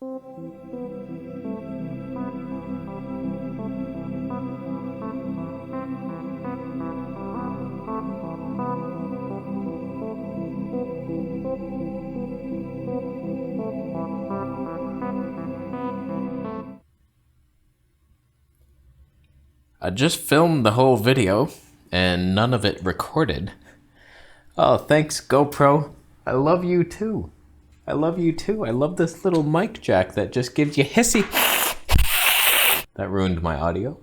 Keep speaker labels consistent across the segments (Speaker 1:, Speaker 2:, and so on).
Speaker 1: I just filmed the whole video, and none of it recorded. Oh, thanks, GoPro. I love you too. I love you too. I love this little mic jack that just gives you hissy. That ruined my audio.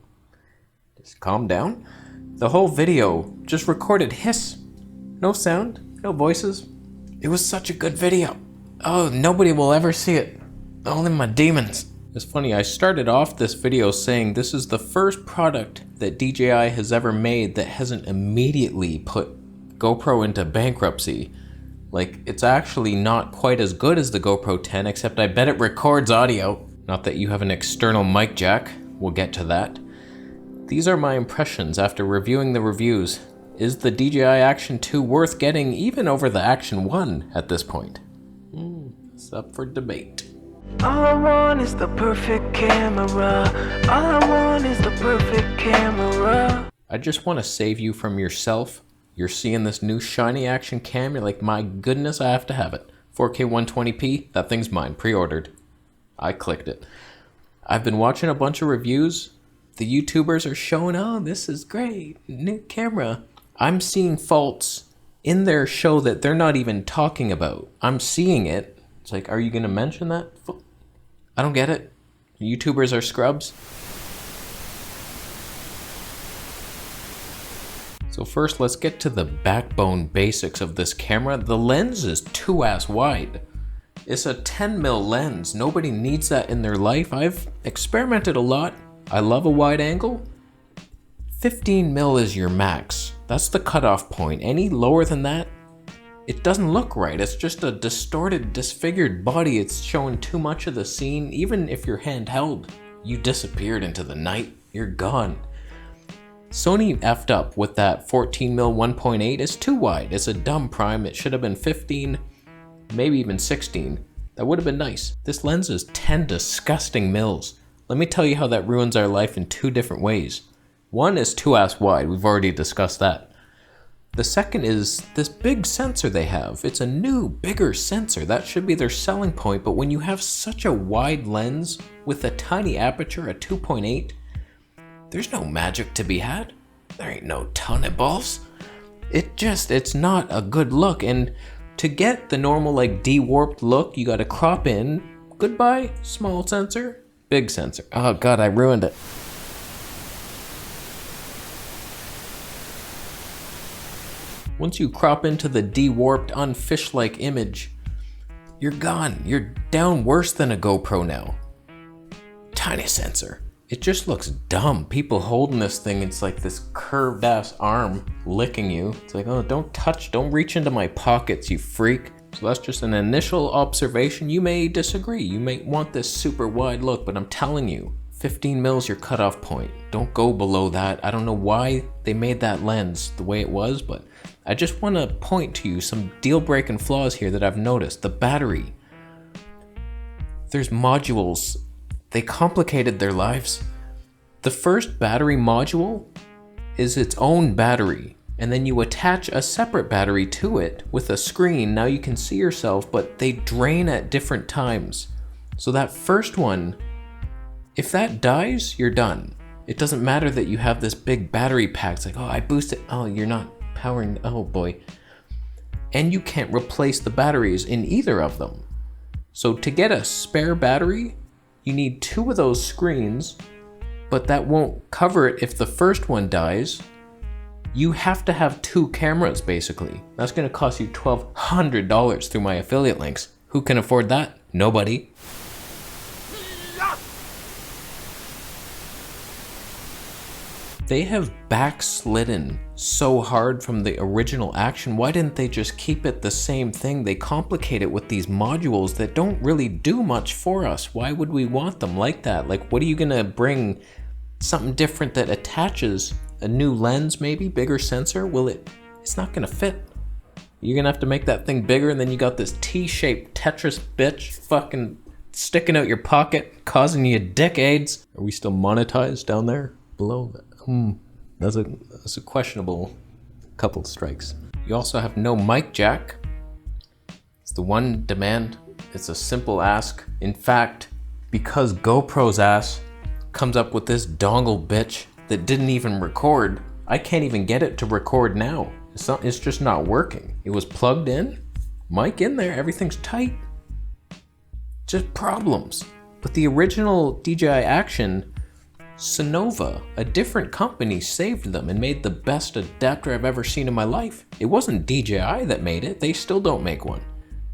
Speaker 1: Just calm down. The whole video just recorded hiss. No sound, no voices. It was such a good video. Oh, nobody will ever see it. Only my demons. It's funny, I started off this video saying this is the first product that DJI has ever made that hasn't immediately put GoPro into bankruptcy. Like, it's actually not quite as good as the GoPro 10, except I bet it records audio. Not that you have an external mic jack, we'll get to that. These are my impressions after reviewing the reviews. Is the DJI Action 2 worth getting even over the Action 1 at this point? It's up for debate.
Speaker 2: All I want is the perfect camera. All I want is the perfect camera.
Speaker 1: I just want to save you from yourself. You're seeing this new shiny Action cam, you're like, my goodness, I have to have it. 4K 120p, that thing's mine, pre-ordered. I clicked it. I've been watching a bunch of reviews. The YouTubers are showing, oh, this is great, new camera. I'm seeing faults in their show that they're not even talking about. I'm seeing it. It's like, are you gonna mention that? I don't get it. YouTubers are scrubs. So first, let's get to the backbone basics of this camera. The lens is 2 wide. It's a 10mm lens. Nobody needs that in their life. I've experimented a lot. I love a wide angle. 15mm is your max. That's the cutoff point. Any lower than that, it doesn't look right. It's just a distorted, disfigured body. It's showing too much of the scene. Even if you're handheld, you disappeared into the night. You're gone. Sony effed up with that 14mm 1.8. It's too wide. It's a dumb prime. It should have been 15, maybe even 16. That would have been nice. This lens is 10 disgusting mils. Let me tell you how that ruins our life in two different ways. One is 2 wide. We've already discussed that. The second is this big sensor they have. It's a new, bigger sensor. That should be their selling point, but when you have such a wide lens with a tiny aperture, a 2.8, there's no magic to be had. There ain't no ton of balls. It's not a good look, and to get the normal like de-warped look, you gotta crop in. Goodbye, small sensor, big sensor. Oh God, I ruined it. Once you crop into the de-warped, unfish-like image, you're gone. You're down worse than a GoPro now. Tiny sensor. It just looks dumb. People holding this thing, it's like this curved ass arm licking you. It's like, oh, don't touch, don't reach into my pockets, you freak. So that's just an initial observation. You may disagree. You may want this super wide look, but I'm telling you, 15mm is your cutoff point. Don't go below that. I don't know why they made that lens the way it was, but I just want to point to you some deal-breaking flaws here that I've noticed. The battery. There's modules. They complicated their lives. The first battery module is its own battery, and then you attach a separate battery to it with a screen. Now you can see yourself, but they drain at different times. So that first one, if that dies, you're done. It doesn't matter that you have this big battery pack. It's like, oh, I boosted. Oh, you're not powering. Oh boy. And you can't replace the batteries in either of them. So to get a spare battery, you need 2 of those screens, but that won't cover it if the first one dies. You have to have 2 cameras, basically. That's gonna cost you $1,200 through my affiliate links. Who can afford that? Nobody. They have backslidden so hard from the original Action. Why didn't they just keep it the same thing? They complicate it with these modules that don't really do much for us. Why would we want them like that? Like, what are you gonna bring? Something different that attaches a new lens, maybe bigger sensor? It's not gonna fit. You're gonna have to make that thing bigger, and then you got this T-shaped Tetris bitch fucking sticking out your pocket, causing you dick AIDS. Are we still monetized down there below? That's a questionable couple strikes. You also have no mic jack. It's the one demand. It's a simple ask. In fact, because GoPro's ass comes up with this dongle bitch that didn't even record, I can't even get it to record now. It's just not working. It was plugged in, mic in there, everything's tight. Just problems. But the original DJI Action, Sonova, a different company, saved them and made the best adapter I've ever seen in my life. It wasn't DJI that made it. They still don't make one.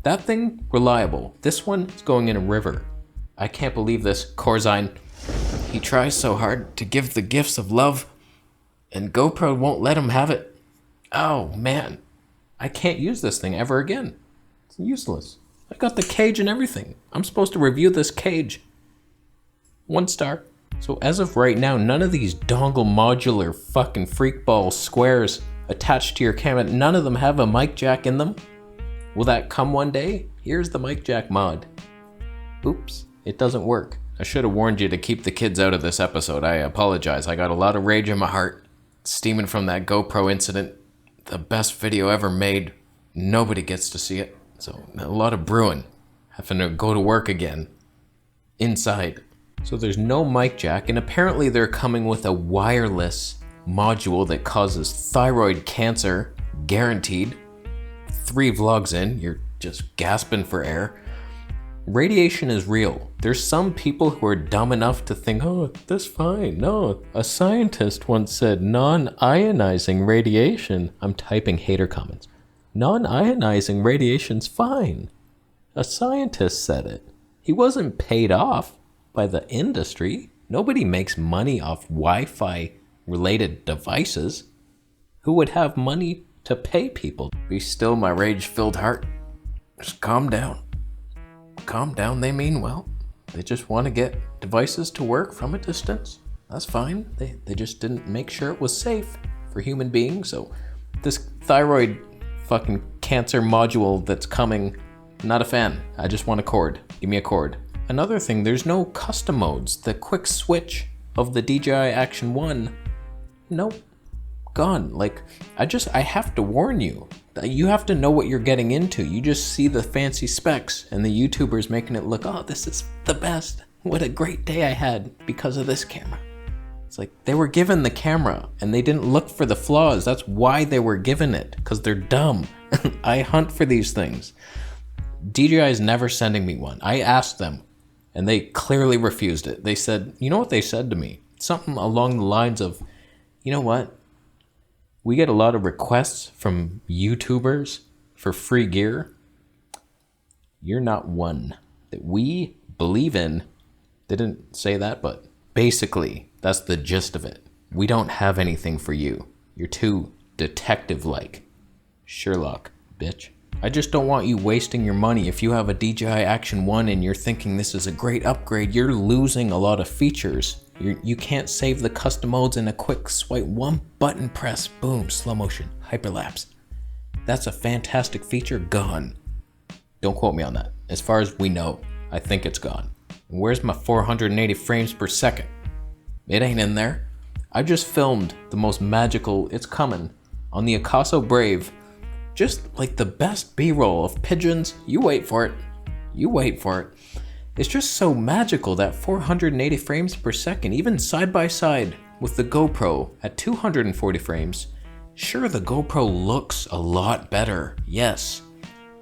Speaker 1: That thing, reliable. This one is going in a river. I can't believe this. Corzine, he tries so hard to give the gifts of love, and GoPro won't let him have it. Oh man, I can't use this thing ever again. It's useless. I got the cage and everything. I'm supposed to review this cage. 1 star. So as of right now, none of these dongle modular fucking freakball squares attached to your camera, none of them have a mic jack in them. Will that come one day? Here's the mic jack mod. Oops, it doesn't work. I should have warned you to keep the kids out of this episode. I apologize. I got a lot of rage in my heart, steaming from that GoPro incident. The best video ever made. Nobody gets to see it. So a lot of brewing. Having to go to work again. Inside. So there's no mic jack, and apparently they're coming with a wireless module that causes thyroid cancer, guaranteed. 3 vlogs in, you're just gasping for air. Radiation is real. There's some people who are dumb enough to think, oh, that's fine. No, a scientist once said non-ionizing radiation. I'm typing hater comments. Non-ionizing radiation's fine. A scientist said it. He wasn't paid off by the industry. Nobody makes money off Wi-Fi related devices. Who would have money to pay people? Be still, my rage-filled heart. Just calm down. Calm down, they mean well. They just want to get devices to work from a distance. That's fine. They just didn't make sure it was safe for human beings. So this thyroid fucking cancer module that's coming, not a fan. I just want a cord. Give me a cord. Another thing, there's no custom modes. The quick switch of the DJI Action 1, nope, gone. Like, I have to warn you. You have to know what you're getting into. You just see the fancy specs and the YouTubers making it look, oh, this is the best. What a great day I had because of this camera. It's like they were given the camera and they didn't look for the flaws. That's why they were given it, because they're dumb. I hunt for these things. DJI is never sending me one. I asked them and they clearly refused it. They said, you know what they said to me? Something along the lines of, you know what? We get a lot of requests from YouTubers for free gear. You're not one that we believe in. They didn't say that, but basically, that's the gist of it. We don't have anything for you. You're too detective-like. Sherlock, bitch. I just don't want you wasting your money. If you have a DJI Action 1 and you're thinking this is a great upgrade, you're losing a lot of features. You can't save the custom modes in a quick swipe, 1 button press, boom, slow motion, hyperlapse. That's a fantastic feature, gone. Don't quote me on that. As far as we know, I think it's gone. Where's my 480 frames per second? It ain't in there. I just filmed the most magical, it's coming, on the Akaso Brave. Just like the best B-roll of pigeons. You wait for it. You wait for it. It's just so magical, that 480 frames per second, even side by side with the GoPro at 240 frames. Sure, the GoPro looks a lot better, yes,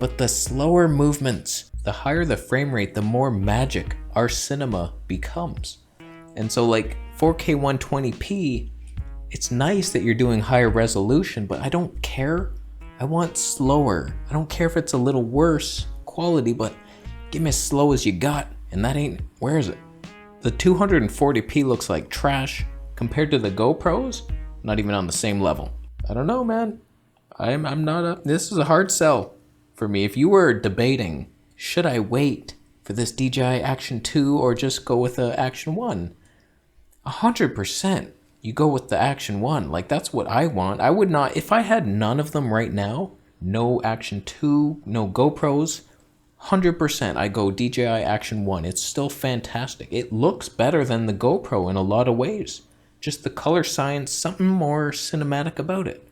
Speaker 1: but the slower movements, the higher the frame rate, the more magic our cinema becomes. And so like 4K 120p, it's nice that you're doing higher resolution, but I don't care. I want slower. I don't care if it's a little worse quality, but give me as slow as you got, and that ain't, where is it? The 240p looks like trash compared to the GoPros, not even on the same level. I don't know, man. I'm not up. This is a hard sell for me. If you were debating, should I wait for this DJI Action 2 or just go with the Action 1? 100%. You go with the Action 1. Like, that's what I want. I would not, if I had none of them right now, no Action 2, no GoPros, 100% I go DJI Action 1. It's still fantastic. It looks better than the GoPro in a lot of ways. Just the color science, something more cinematic about it.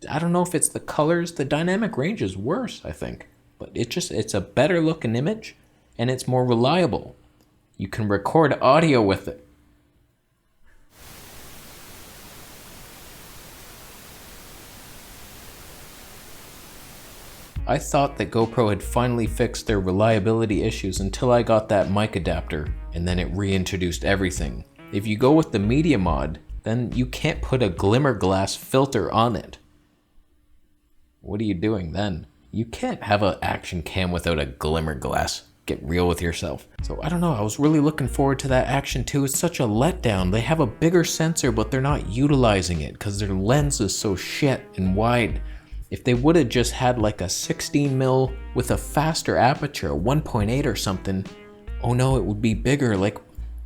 Speaker 1: I don't know if it's the colors, the dynamic range is worse, I think. But it's a better looking image, and it's more reliable. You can record audio with it. I thought that GoPro had finally fixed their reliability issues until I got that mic adapter, and then it reintroduced everything. If you go with the media mod, then you can't put a glimmer glass filter on it. What are you doing then? You can't have an action cam without a glimmer glass. Get real with yourself. So I don't know, I was really looking forward to that Action 2. It's such a letdown. They have a bigger sensor, but they're not utilizing it because their lens is so shit and wide. If they would have just had like a 16mm with a faster aperture, a 1.8 or something, oh no, it would be bigger. Like,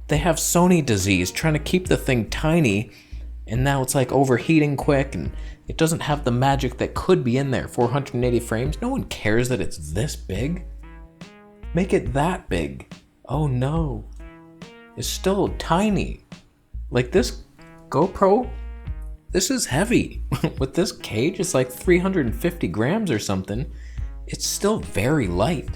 Speaker 1: they have Sony disease trying to keep the thing tiny, and now it's like overheating quick, and it doesn't have the magic that could be in there. 480 frames, no one cares that it's this big. Make it that big. Oh no, it's still tiny. Like this GoPro, this is heavy. With this cage, it's like 350 grams or something. It's still very light.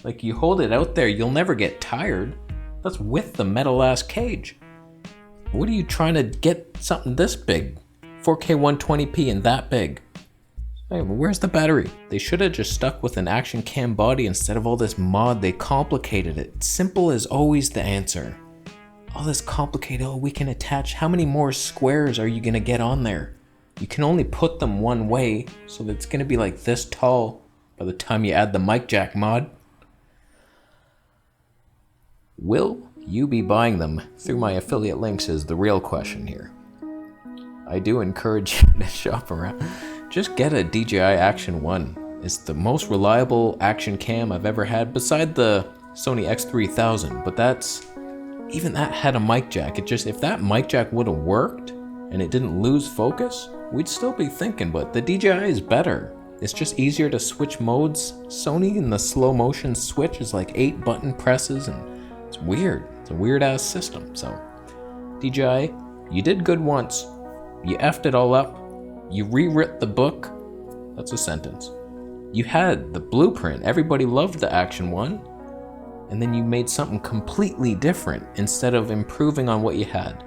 Speaker 1: Like, you hold it out there, you'll never get tired. That's with the metal ass cage. What are you trying to get something this big? 4K 120p and that big. Hey, where's the battery? They should have just stuck with an action cam body instead of all this mod. They complicated it. Simple is always the answer. All this complicated, oh, we can attach, how many more squares are you gonna get on there? You can only put them one way, so it's gonna be like this tall by the time you add the mic jack mod. Will you be buying them through my affiliate links is the real question here. I do encourage you to shop around. Just get a DJI Action 1. It's the most reliable action cam I've ever had, beside the Sony X3000, but even that had a mic jack. If that mic jack would have worked and it didn't lose focus, we'd still be thinking, but the DJI is better. It's just easier to switch modes. Sony in the slow motion switch is like 8 button presses, and it's weird. It's a weird ass system. So DJI, you did good once. You effed it all up. You rewrote the book. That's a sentence. You had the blueprint. Everybody loved the Action 1. And then you made something completely different instead of improving on what you had.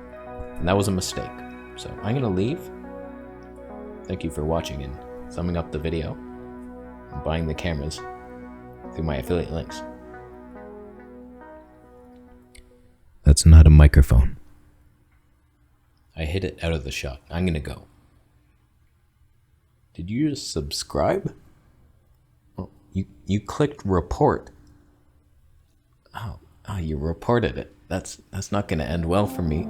Speaker 1: And that was a mistake. So I'm gonna leave. Thank you for watching and thumbing up the video and buying the cameras through my affiliate links. That's not a microphone. I hit it out of the shot. I'm gonna go. Did you just subscribe? Oh, you clicked report. Oh, you reported it. That's not gonna end well for me.